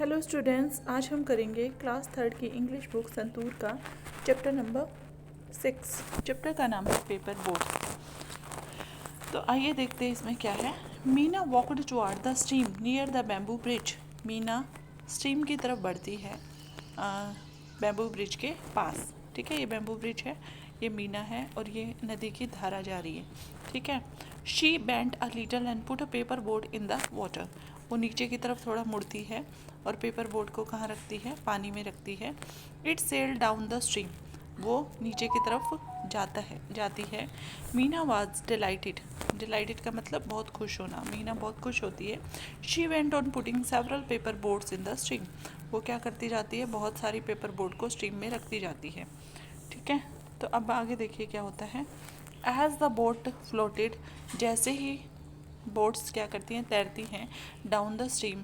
Hello students, आज हम करेंगे क्लास थर्ड की इंग्लिश बुक संतूर का चैप्टर नंबर 6। चैप्टर का नाम है पेपर बोर्ड्स। तो आइए देखते हैं इसमें क्या है। Meena walked toward the stream near the bamboo bridge. Meena stream की तरफ बढ़ती है बैम्बू ब्रिज के पास। ठीक है, ये बैम्बू ब्रिज है, ये मीना है और ये नदी की धारा जा रही है। ठीक है। She bent a little and put a paper board in the water. वो नीचे की तरफ थोड़ा मुड़ती है और पेपर बोर्ड को कहाँ रखती है? पानी में रखती है। It sail down the stream. वो नीचे की तरफ जाती है। Meena was dilated. डिलाइटेड का मतलब बहुत खुश होना। मीना बहुत खुश होती है। She went on putting several paper boards in the stream. वो क्या करती जाती है? बहुत सारी पेपर बोर्ड को स्ट्रीम में रखती जाती है। ठीक है, तो अब आगे देखिए क्या होता है। एज द बोट फ्लोटेड, जैसे ही बोट्स क्या करती हैं? तैरती हैं डाउन द स्ट्रीम,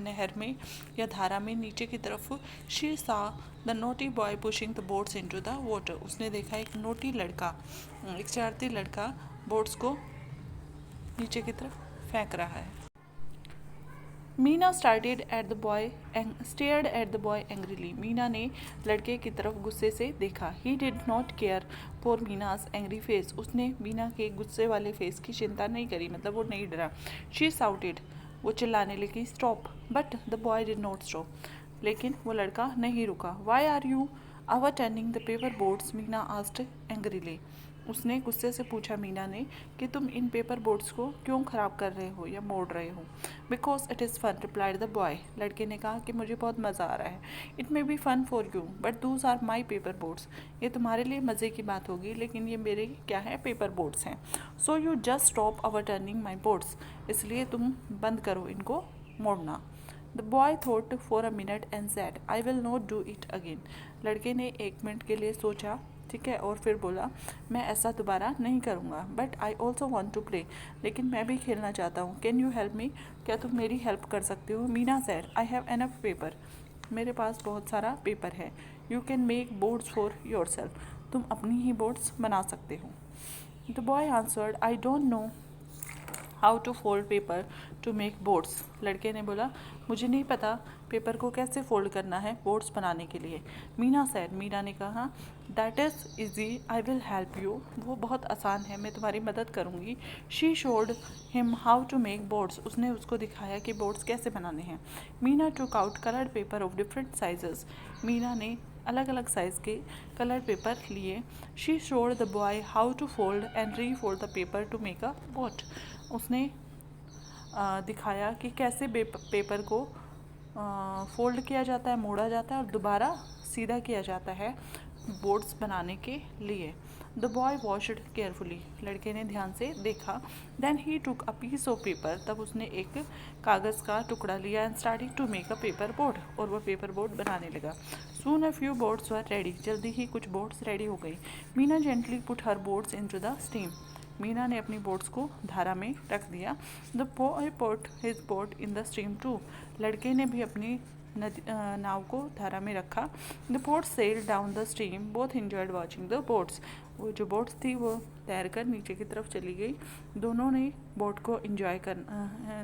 नहर में या धारा में नीचे की तरफ। शी सा the naughty boy pushing the boats into the water. उसने देखा एक नोटी लड़का, एक शरारती लड़का बोट्स को नीचे की तरफ फेंक रहा है। Meena stared at the boy angrily. Meena ने लड़के की तरफ गुस्से से देखा। He did not care for Meena's angry face. उसने मीना के गुस्से वाले फेस की चिंता नहीं करी, मतलब वो नहीं डरा। शी साउटेड, वो चिल्लाने लगी, stop. But the boy did not stop. लेकिन वो लड़का नहीं रुका। Why are you overturning the paper boards? Meena asked angrily. उसने गुस्से से पूछा मीना ने कि तुम इन पेपर बोर्ड्स को क्यों ख़राब कर रहे हो या मोड़ रहे हो? Because it is fun, replied the boy. लड़के ने कहा कि मुझे बहुत मज़ा आ रहा है। It may be fun for you but those are my paper boards. ये तुम्हारे लिए मज़े की बात होगी, लेकिन ये मेरे क्या है? पेपर बोर्ड्स हैं। So you just stop over turning my boards. इसलिए तुम बंद करो इनको मोड़ना। The boy thought for a minute and said I will not do it again. लड़के ने 1 मिनट के लिए सोचा, ठीक है, और फिर बोला मैं ऐसा दोबारा नहीं करूँगा। But I also want to play, लेकिन मैं भी खेलना चाहता हूँ। Can you help me? क्या तुम मेरी हेल्प कर सकते हो? Meena said I have enough paper. मेरे पास बहुत सारा पेपर है। You can make boards for yourself. तुम अपनी ही बोर्ड्स बना सकते हो। The boy answered I don't know how to fold paper to make boards. लड़के ने बोला मुझे नहीं पता पेपर को कैसे फोल्ड करना है बोर्ड्स बनाने के लिए। मीना सैड, मीना ने कहा that is easy I will help you. वो बहुत आसान है, मैं तुम्हारी मदद करूँगी। She showed him how to make boards. उसने उसको दिखाया कि बोर्ड्स कैसे बनाने हैं। Meena took out coloured paper of different sizes. Meena ने अलग अलग साइज़ के कलर पेपर लिए। She showed the boy how to fold and refold the paper to make a boat. उसने दिखाया कि कैसे पेपर को फोल्ड किया जाता है, मोड़ा जाता है और दोबारा सीधा किया जाता है बोर्ड्स बनाने के लिए। The boy watched carefully. लड़के ने ध्यान से देखा। Then he took a piece of paper. तब उसने एक कागज़ का टुकड़ा लिया and started to make a paper board. और वह पेपर बोर्ड बनाने लगा। Soon a few boards were ready. जल्दी ही कुछ बोर्ड्स रेडी हो गई। Meena gently put her boards into the steam. Meena ने अपनी बोट्स को धारा में रख दिया। The boy put his boat in the stream too. लड़के ने भी अपनी नाव को धारा में रखा। The boat sail down the stream both enjoyed watching the boats. वो जो बोट्स थी वो तैर कर नीचे की तरफ चली गई। दोनों ने बोट को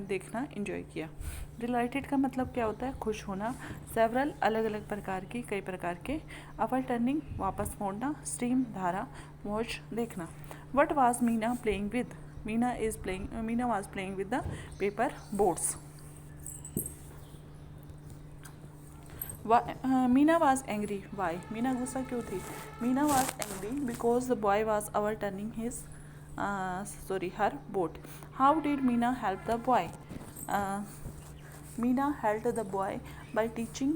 देखना इंजॉय किया। डिलाइटेड का मतलब क्या होता है? खुश होना। सेवरल अलग अलग प्रकार की, कई प्रकार के। अवर टर्निंग वापस मोड़ना। स्ट्रीम धारा। वॉच देखना। What was Meena playing with? Meena was playing with the paper boards. Meena was angry. Why? Meena गुस्सा क्यों थी? Meena was angry because the boy was overturning her boat. How did Meena help the boy? Uh, Meena helped the boy by teaching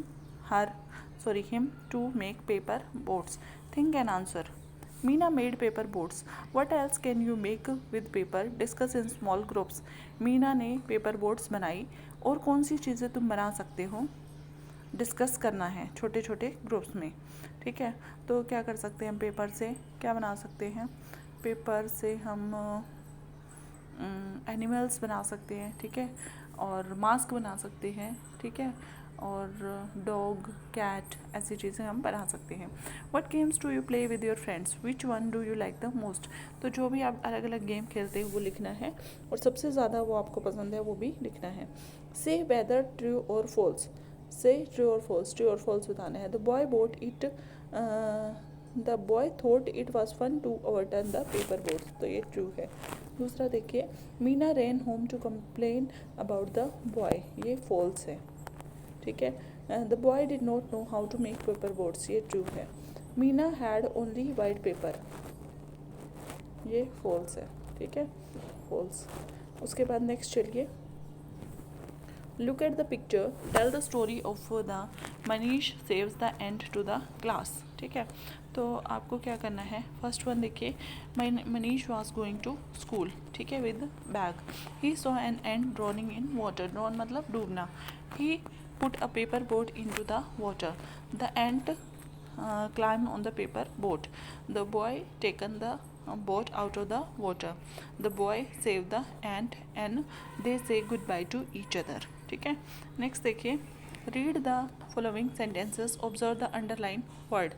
him to make paper boats. Think and answer. Meena made paper boats. What else can you make with paper? Discuss in small groups. Meena ने paper boats बनाई। और कौन सी चीज़ें तुम बना सकते हो? Discuss करना है छोटे छोटे ग्रुप्स में। ठीक है, तो क्या कर सकते हैं हम पेपर से? क्या बना सकते हैं? पेपर से हम एनिमल्स बना सकते हैं, ठीक है, और मास्क बना सकते हैं, ठीक है, और डॉग, कैट, ऐसी चीज़ें हम बना सकते हैं। What games do you play with your friends, which one do you like the most. तो जो भी आप अलग अलग गेम खेलते हैं वो लिखना है और सबसे ज़्यादा वो आपको पसंद है वो भी लिखना है। से वेदर ट्रू और फॉल्स, से ट्रू और फॉल्स, ट्रू और फॉल्स बताना है। The boy boat it, the boy thought it was fun to overturn the paper board, तो ये ट्रू है। दूसरा देखिए, Meena ran home to complain about the boy, ये फॉल्स है। ठीक है। The boy did not know how to make paper boards, ये ट्रू है। Meena had only white paper, ये फॉल्स है। ठीक है, फॉल्स। उसके बाद नेक्स्ट चलिए, look at the picture, tell the story of the Manish saves the end to the class. ठीक है, तो आपको क्या करना है, फर्स्ट वन देखिए, Manish was going to school, ठीक है, with bag. He saw an ant drowning in water, drown मतलब डूबना। He put a paper boat into the water, the ant climb on the paper boat, the boy taken the boat out of the water, the boy saved the ant and they say goodbye to each other। ठीक है, next देखिए, read the following sentences, observe the underline word.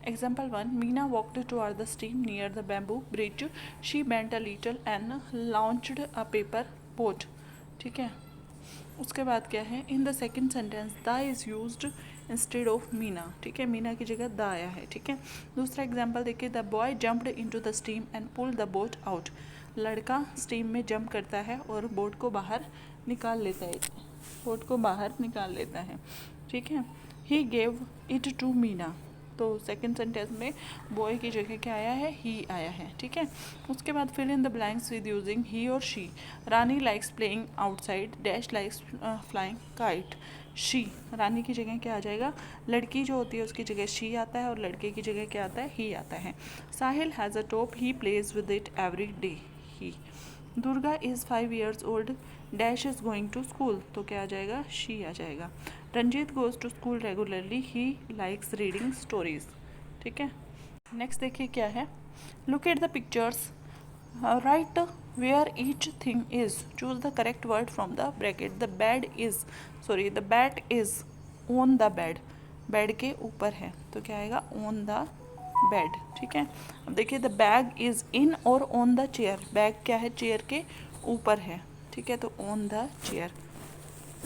Example 1, Meena walked toward the stream near the bamboo bridge. She bent a little and launched a paper boat। ठीक है, उसके बाद क्या है, in the second sentence the is used instead of Meena. ठीक है, मीना की जगह द आया है। ठीक है, दूसरा एग्जाम्पल देखिए, the boy jumped into the steam and pull the boat out. लड़का स्टीम में जंप करता है और बोट को बाहर निकाल लेता है, बोट को बाहर निकाल लेता है। ठीक है, he gave it to Meena, तो सेकंड सेंटेंस में बॉय की जगह क्या आया है, ही आया है। ठीक है, उसके बाद fill in the blanks with using he और she. Rani likes playing outside, dash likes flying kite. She, Rani की जगह क्या आ जाएगा, लड़की जो होती है उसकी जगह शी आता है और लड़के की जगह क्या आता है, ही आता है। Sahil has a top, he plays with it every day, ही। Durga is 5 years old, dash is going to school, तो क्या आ जाएगा, शी आ जाएगा। Ranjit goes to school regularly, he likes reading stories. ठीक है, नेक्स्ट देखिए क्या है, look at the pictures, right where each thing is, choose the correct word from the bracket. The bat is on the bed, bed के ऊपर है, तो क्या आएगा, ऑन द बेड। ठीक है, अब देखिए, द बैग इज इन और ऑन द चेयर, बैग क्या है, चेयर के ऊपर है। ठीक है, तो on the chair.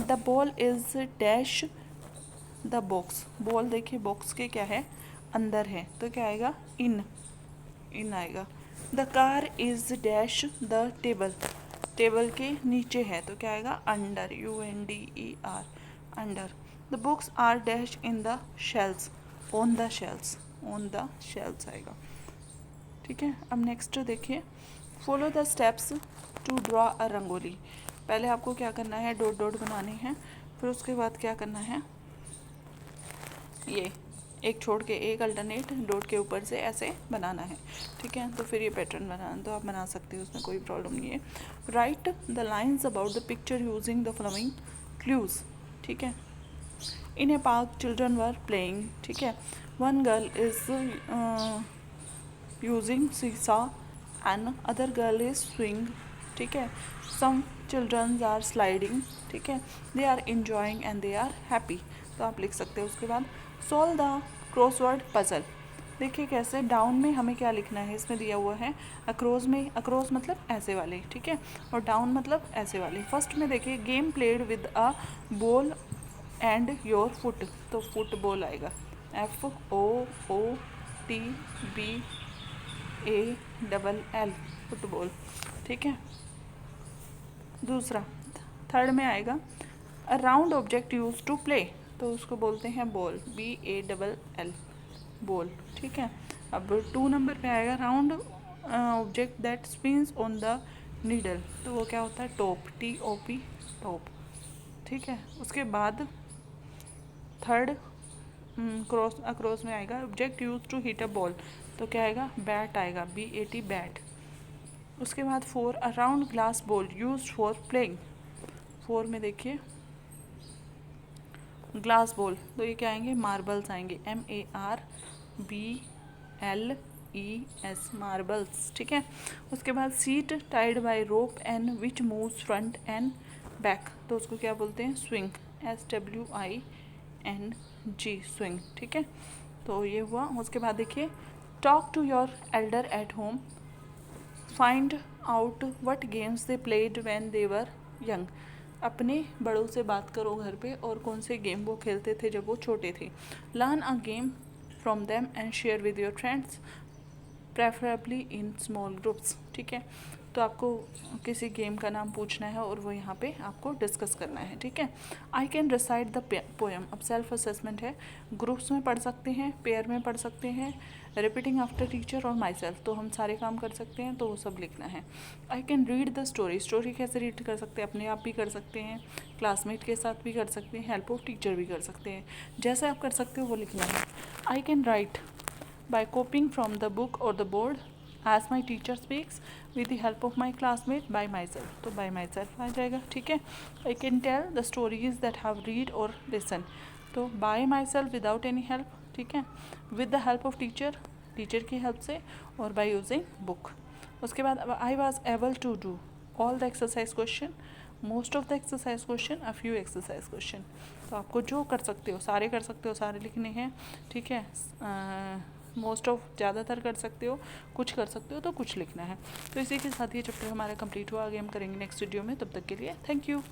The ball is dash the box, ball देखिए बॉक्स के क्या है, अंदर है, तो क्या आएगा, इन, इन आएगा। The car is dash the table, table के नीचे है, तो क्या आएगा, under, UNDER, under. The books are dash in the shells, on the shells, on the shells आएगा। ठीक है, अब नेक्स्ट देखिए, follow the steps to draw a rangoli. पहले आपको क्या करना है, डॉट डॉट बनानी है, फिर उसके बाद क्या करना है, ये एक छोड़ के एक अल्टरनेट डॉट के ऊपर से ऐसे बनाना है। ठीक है, तो फिर ये पैटर्न बनाना, तो आप बना सकते हो, उसमें कोई प्रॉब्लम नहीं है। Write the lines about the picture using the following clues. ठीक है, in a park children were playing. ठीक है, one girl is using seesaw and other girl is swing. ठीक है, सम चिल्ड्रन आर स्लाइडिंग। ठीक है, they are enjoying and they are happy, तो आप लिख सकते हो। उसके बाद सॉल्व द क्रॉसवर्ड पजल। देखिए कैसे, डाउन में हमें क्या लिखना है, इसमें दिया हुआ है अक्रॉस में, अक्रॉस मतलब ऐसे वाले, ठीक है, और डाउन मतलब ऐसे वाले। फर्स्ट में देखिए, game played with a ball and your foot, तो फुटबॉल आएगा, FOOTBALL, फुटबॉल। ठीक है, दूसरा, थर्ड में आएगा a round object use to play, तो उसको बोलते हैं बॉल, BALL, बॉल। ठीक है, अब 2 नंबर पे आएगा round object that spins on the needle, तो वो क्या होता है, टॉप, TOP, टॉप। ठीक है, उसके बाद थर्ड अक्रॉस में आएगा object use to hit a ball, तो क्या आएगा, बैट आएगा, BAT, बैट। उसके बाद 4 अ round glass ball use for playing, 4 में देखिए ग्लास बॉल, तो ये क्या आएंगे, मार्बल्स आएंगे, MARBLES, मार्बल्स। ठीक है, उसके बाद seat tied by rope and which moves front and back, तो उसको क्या बोलते हैं, स्विंग, SWING, स्विंग, ठीक है। तो ये हुआ। उसके बाद देखिए, talk to your elder at home, find out what games they played when they were young. अपने बड़ों से बात करो घर पे और कौन से गेम वो खेलते थे जब वो छोटे थे। Learn a game from them and share with your friends, preferably in small groups, ठीक है। तो आपको किसी गेम का नाम पूछना है और वो यहाँ पे आपको डिस्कस करना है, ठीक है। I can recite the poem, अब सेल्फ असेसमेंट है। ग्रुप्स में पढ़ सकते हैं, पेयर में पढ़ सकते हैं, रिपीटिंग आफ्टर टीचर और माई सेल्फ, तो हम सारे काम कर सकते हैं, तो वो सब लिखना है। I can read the story, story कैसे रीड कर सकते हैं, अपने आप भी कर सकते हैं, क्लासमेट के साथ भी कर सकते हैं, हेल्प ऑफ टीचर भी कर सकते हैं, जैसे आप कर सकते हो वो लिखना है। I can write by copying from the book or the board as my teacher speaks with the help of my classmate by myself, तो by myself आ जाएगा, ठीक है। I can tell the stories that have read or listen, तो by myself without any help, ठीक है। with the help of teacher, teacher की help से, और by using book। उसके बाद I was able to do all the exercise question, most of the exercise question, a few exercise question, तो आपको जो कर सकते हो सारे कर सकते हो, सारे लिखने हैं, ठीक है। मोस्ट ऑफ ज़्यादातर कर सकते हो, कुछ कर सकते हो तो कुछ लिखना है। तो इसी के साथ ये चैप्टर हमारा कंप्लीट हुआ। आगे हम करेंगे नेक्स्ट वीडियो में, तब तक के लिए थैंक यू।